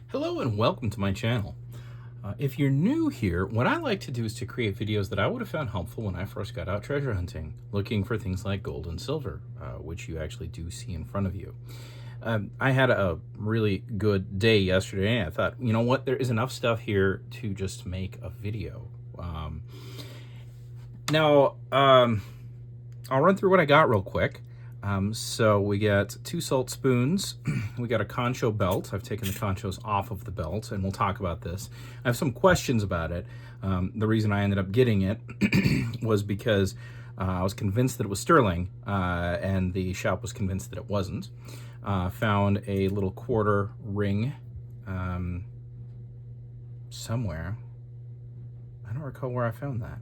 Hello and welcome to my channel. If you're new here, what I like to do is to create videos that I would have found helpful when I first got out treasure hunting, looking for things like gold and silver, which you actually do see in front of you. I had a really good day yesterday, and I thought, you know what, there is enough stuff here to just make a video. I'll run through what I got real quick. So we got 2 salt spoons, we got a Concho Belt. I've taken the conchos off of the belt, and we'll talk about this. I have some questions about it. The reason I ended up getting it was because I was convinced that it was sterling, and the shop was convinced that it wasn't. Found a little quarter ring somewhere. I don't recall where I found that.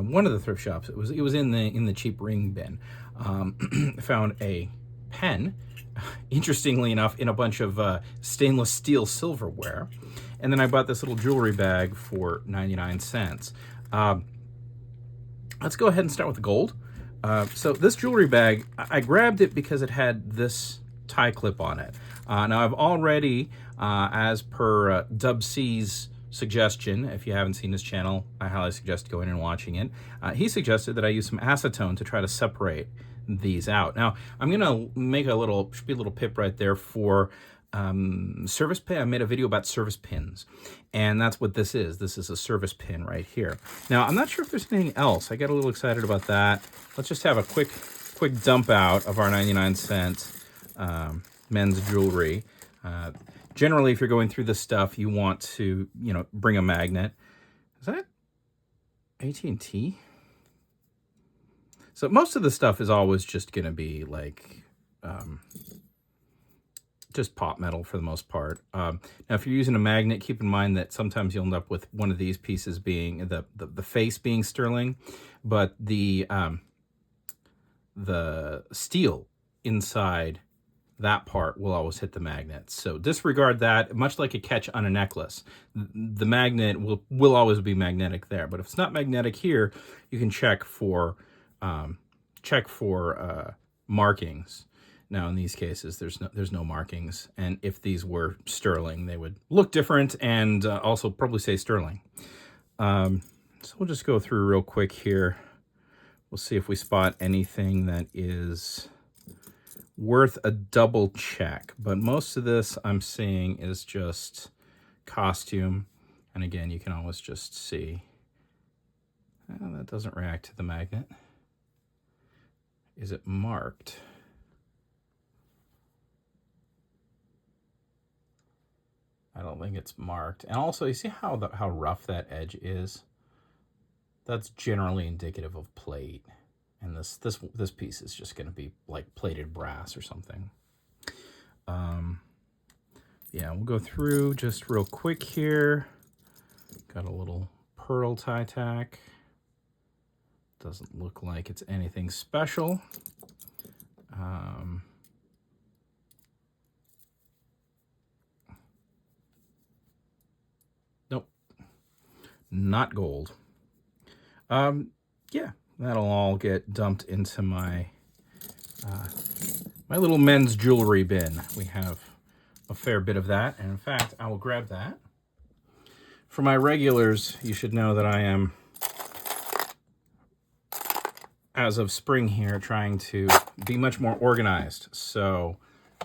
One of the thrift shops. It was in the cheap ring bin. Found a pen, interestingly enough, in a bunch of stainless steel silverware, and then I bought this little jewelry bag for 99 cents. Let's go ahead and start with the gold. So this jewelry bag, I grabbed it because it had this tie clip on it. Now I've already, as per Dub C's suggestion, if you haven't seen his channel, I highly suggest going and watching it. He suggested that I use some acetone to try to separate these out. Now I'm gonna make should be a little pip right there for service pin. I made a video about service pins, and that's what this is. This is a service pin right here. Now I'm not sure if there's anything else. I got a little excited about that. Let's just have a quick dump out of our 99-cent men's jewelry. Generally, if you're going through this stuff, you want to, bring a magnet. Is that AT&T? So most of the stuff is always just going to be like just pot metal for the most part. Now, if you're using a magnet, keep in mind that sometimes you'll end up with one of these pieces being the face being sterling, but the steel inside that part will always hit the magnet. So disregard that, much like a catch on a necklace. The magnet will always be magnetic there, but if it's not magnetic here, you can check for markings. Now in these cases, there's no markings, and if these were sterling, they would look different and also probably say sterling. So we'll just go through real quick here. We'll see if we spot anything that is worth a double check, but most of this I'm seeing is just costume, and again, you can always just see that doesn't react to the magnet. Is it marked? I don't think it's marked. And also, you see how rough that edge is? That's generally indicative of plate. And this piece is just going to be like plated brass or something. Yeah, we'll go through just real quick here. Got a little pearl tie tack. Doesn't look like it's anything special. Nope, not gold. Yeah. That'll all get dumped into my my little men's jewelry bin. We have a fair bit of that, and in fact, I will grab that. For my regulars, you should know that I am, as of spring here, trying to be much more organized. So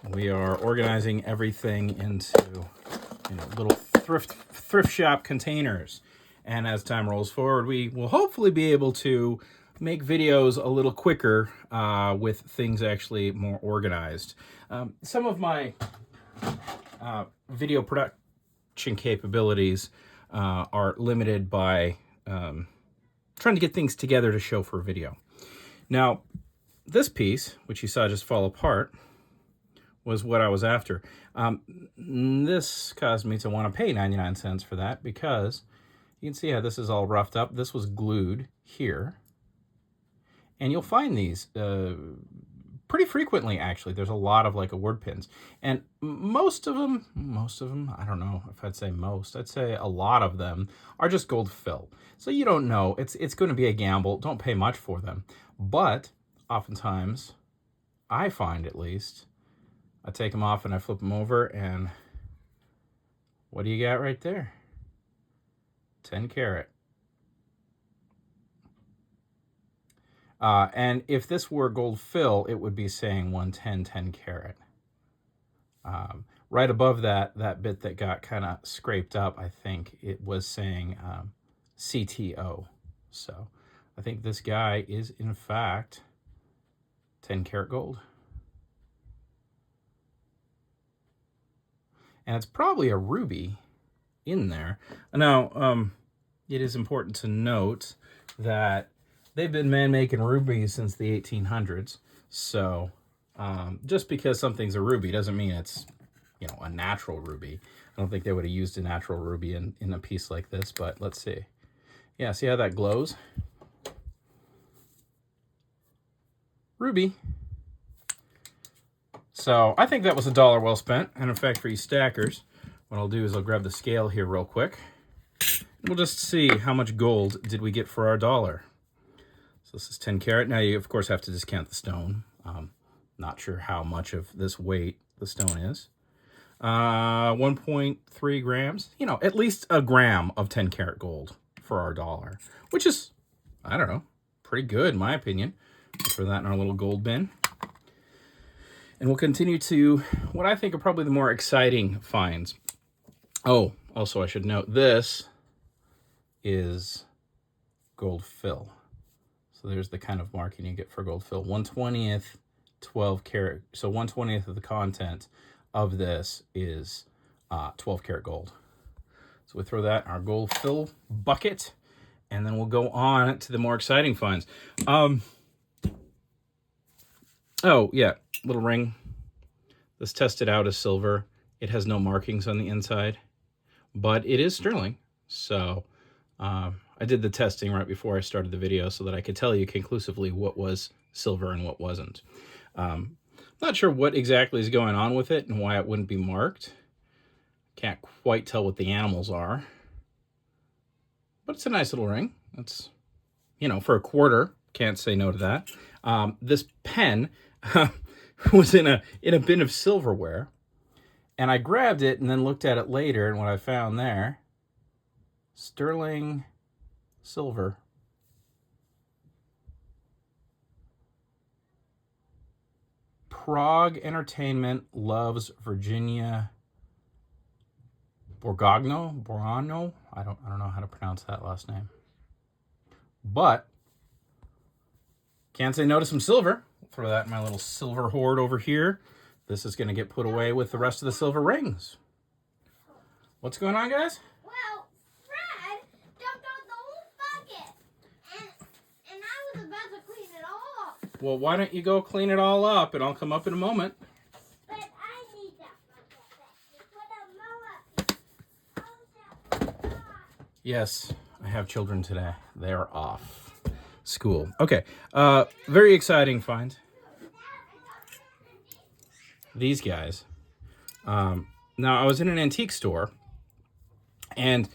we are organizing everything into little thrift shop containers. And as time rolls forward, we will hopefully be able to make videos a little quicker with things actually more organized. Some of my video production capabilities are limited by trying to get things together to show for a video. Now, this piece, which you saw just fall apart, was what I was after. This caused me to want to pay 99 cents for that because you can see how this is all roughed up. This was glued here. And you'll find these pretty frequently, actually. There's a lot of like award pins. And most of them, I don't know if I'd say most, I'd say a lot of them are just gold fill. So you don't know, it's going to be a gamble. Don't pay much for them. But oftentimes, I find at least, I take them off and I flip them over, and what do you got right there? 10 karat. And if this were gold fill, it would be saying 110, 10 karat. Right above that bit that got kind of scraped up, I think it was saying CTO. So I think this guy is, in fact, 10 karat gold. And it's probably a ruby in there. Now, it is important to note that they've been man-making rubies since the 1800s. So just because something's a ruby doesn't mean it's, you know, a natural ruby. I don't think they would have used a natural ruby in a piece like this, but let's see. Yeah, see how that glows? Ruby. So I think that was $1 well spent. And in fact, for you stackers, what I'll do is I'll grab the scale here real quick. We'll just see how much gold did we get for our dollar. So this is 10 karat. Now you, of course, have to discount the stone. Not sure how much of this weight the stone is. 1.3 grams. You know, at least a gram of 10 karat gold for our dollar, which is, I don't know, pretty good in my opinion. Throw that in our little gold bin. And we'll continue to what I think are probably the more exciting finds. Oh, also I should note this is gold fill. So there's the kind of marking you get for gold fill. 1/20th, 12 karat. So 1/20th of the content of this is 12 karat gold. So we throw that in our gold fill bucket, and then we'll go on to the more exciting finds. Oh, yeah, little ring. This tested out as silver. It has no markings on the inside, but it is sterling. So I did the testing right before I started the video so that I could tell you conclusively what was silver and what wasn't. Not sure what exactly is going on with it and why it wouldn't be marked. Can't quite tell what the animals are. But it's a nice little ring. It's, you know, for a quarter, can't say no to that. This pen was in a bin of silverware, and I grabbed it and then looked at it later, and what I found there, sterling silver. Prague Entertainment loves Virginia Borgano. I don't know how to pronounce that last name. But can't say no to some silver. Throw that in my little silver hoard over here. This is going to get put away with the rest of the silver rings. What's going on, guys? Well, Fred dumped out the whole bucket, and I was about to clean it all up. Well, why don't you go clean it all up, and I'll come up in a moment. But I need that bucket. Put a mower. Yes, I have children today. They are off school. Okay, very exciting find. These guys. Now, I was in an antique store, and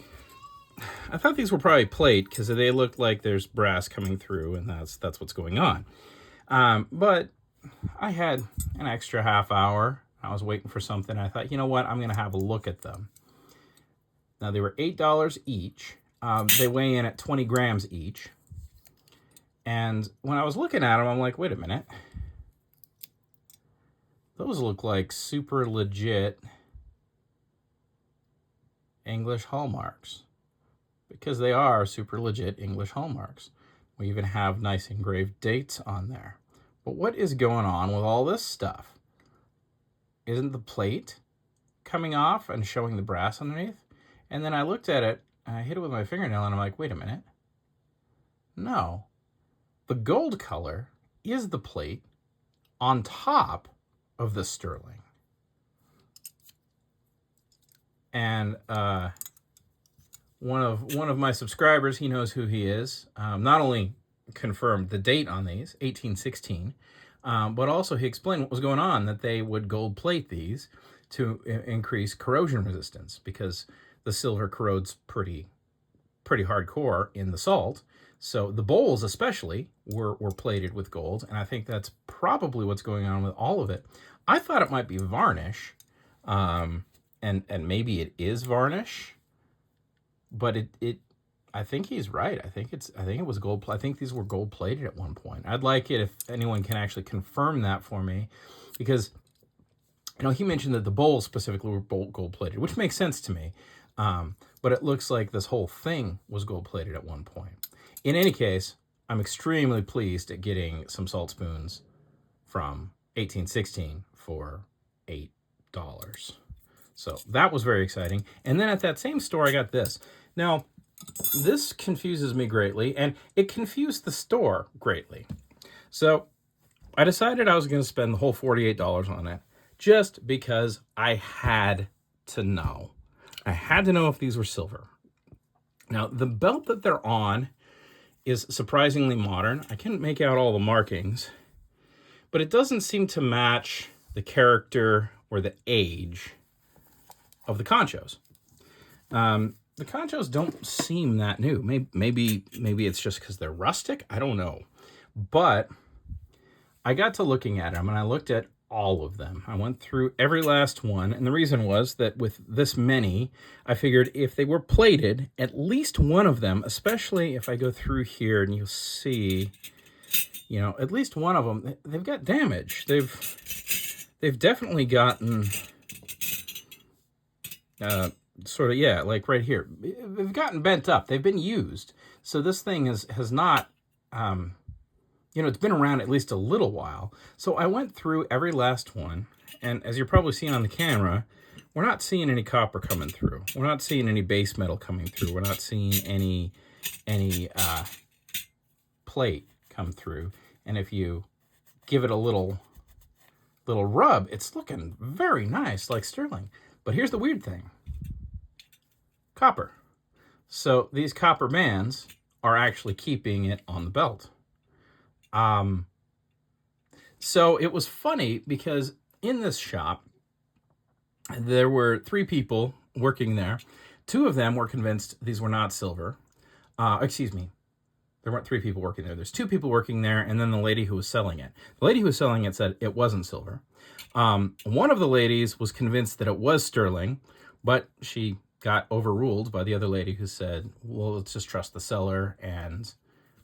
I thought these were probably plate because they looked like there's brass coming through, and that's what's going on. But I had an extra half hour. I was waiting for something. I thought, you know what? I'm going to have a look at them. Now, they were $8 each. They weigh in at 20 grams each. And when I was looking at them, I'm like, wait a minute. Those look like super legit English hallmarks. Because they are super legit English hallmarks. We even have nice engraved dates on there. But what is going on with all this stuff? Isn't the plate coming off and showing the brass underneath? And then I looked at it, and I hit it with my fingernail, and I'm like, wait a minute. No. The gold color is the plate on top of the sterling. And one of my subscribers, he knows who he is, not only confirmed the date on these, 1816, but also he explained what was going on, that they would gold plate these to increase corrosion resistance because the silver corrodes pretty hardcore in the salt. So the bowls especially were plated with gold, and I think that's probably what's going on with all of it. I thought it might be varnish, and maybe it is varnish, but it I think he's right. I think it was gold. I think these were gold plated at one point. I'd like it if anyone can actually confirm that for me, because he mentioned that the bowls specifically were gold plated, which makes sense to me. But it looks like this whole thing was gold plated at one point. In any case, I'm extremely pleased at getting some salt spoons from 1816 for $8. So that was very exciting. And then at that same store, I got this. Now, this confuses me greatly, and it confused the store greatly. So I decided I was going to spend the whole $48 on it just because I had to know. I had to know if these were silver. Now, the belt that they're on is surprisingly modern. I couldn't make out all the markings, but it doesn't seem to match the character or the age of the conchos. The conchos don't seem that new. Maybe it's just because they're rustic. I don't know. But I got to looking at them, and I looked at all of them. I went through every last one, and the reason was that with this many, I figured if they were plated, at least one of them, especially if I go through here and you'll see, at least one of them, they've got damage. They've definitely gotten like right here. They've gotten bent up. They've been used. So this thing has not it's been around at least a little while. So I went through every last one, and as you're probably seeing on the camera, we're not seeing any copper coming through. We're not seeing any base metal coming through. We're not seeing any plate come through. And if you give it a little rub, it's looking very nice, like sterling. But here's the weird thing. Copper. So these copper bands are actually keeping it on the belt. So it was funny because in this shop, there were 3 people working there. 2 of them were convinced these were not silver. Excuse me. There weren't 3 people working there. There's 2 people working there, and then the lady who was selling it. The lady who was selling it said it wasn't silver. One of the ladies was convinced that it was sterling, but she got overruled by the other lady who said, well, let's just trust the seller, and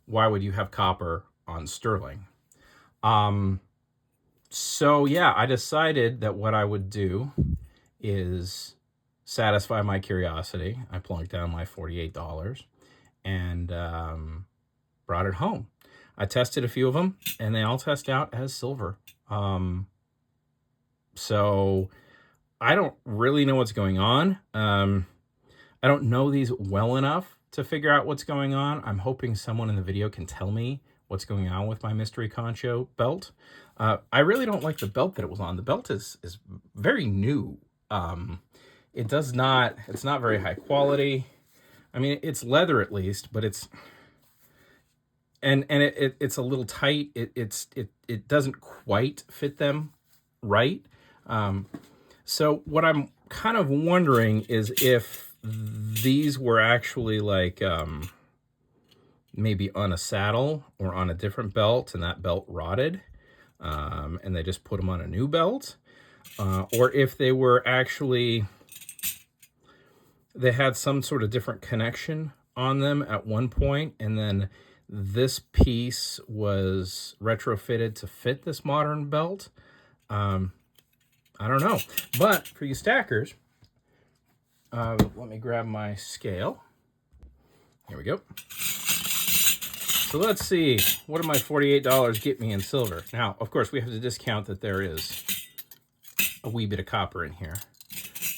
why would you have copper on sterling? So yeah, I decided that what I would do is satisfy my curiosity. I plunked down my $48 and brought it home. I tested a few of them, and they all test out as silver. So I don't really know what's going on. I don't know these well enough to figure out what's going on. I'm hoping someone in the video can tell me what's going on with my mystery Concho belt. I really don't like the belt that it was on. The belt is very new. It's not very high quality. I mean, it's leather at least, but it's a little tight. It doesn't quite fit them right. So what I'm kind of wondering is if these were actually like maybe on a saddle or on a different belt, and that belt rotted, and they just put them on a new belt, or if they were actually, they had some sort of different connection on them at one point, and then this piece was retrofitted to fit this modern belt. I don't know. But for you stackers, let me grab my scale. Here we go. So let's see, what did my $48 get me in silver? Now, of course, we have to discount that there is a wee bit of copper in here.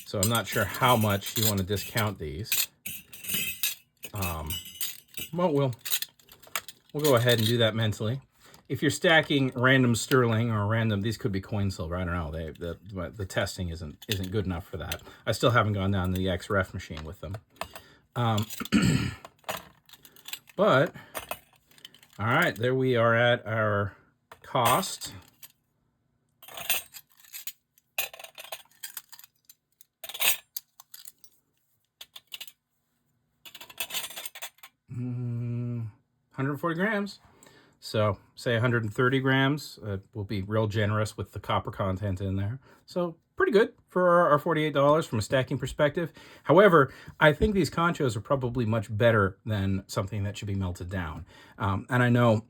So I'm not sure how much you want to discount these. Well, we'll go ahead and do that mentally. If you're stacking random sterling or random, these could be coin silver. I don't know. The testing isn't good enough for that. I still haven't gone down to the XREF machine with them. But all right, there we are at our cost. $140 grams. So say 130 grams. We'll be real generous with the copper content in there. So pretty good for our $48 from a stacking perspective. However, I think these conchos are probably much better than something that should be melted down. And I know,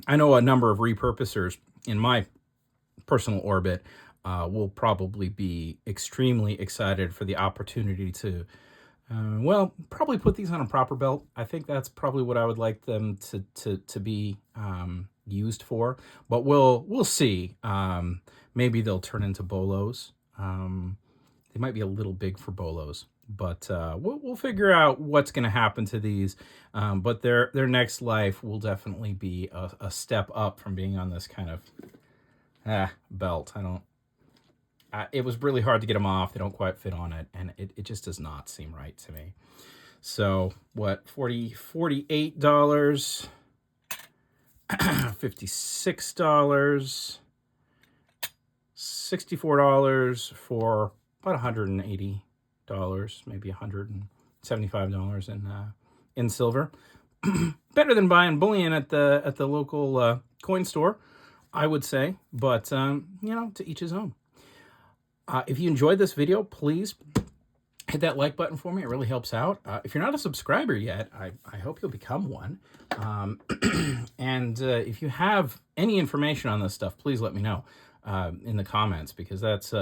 I know a number of repurposers in my personal orbit will probably be extremely excited for the opportunity to, well, probably put these on a proper belt. I think that's probably what I would like them to be used for. But we'll see. Maybe they'll turn into bolos. They might be a little big for bolos, but we'll figure out what's going to happen to these. But their next life will definitely be a step up from being on this kind of belt. It was really hard to get them off. They don't quite fit on it, and it just does not seem right to me. So what, $48, $56, $64 for about $180, maybe $175 in silver. Better than buying bullion at the local coin store, I would say, but you know, to each his own. If you enjoyed this video, please hit that like button for me. It really helps out. If you're not a subscriber yet, I hope you'll become one. And if you have any information on this stuff, please let me know in the comments, because that's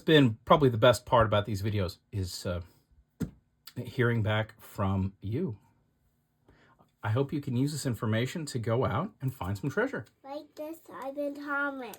been probably the best part about these videos, is hearing back from you. I hope you can use this information to go out and find some treasure. Like this, I've been Thomas.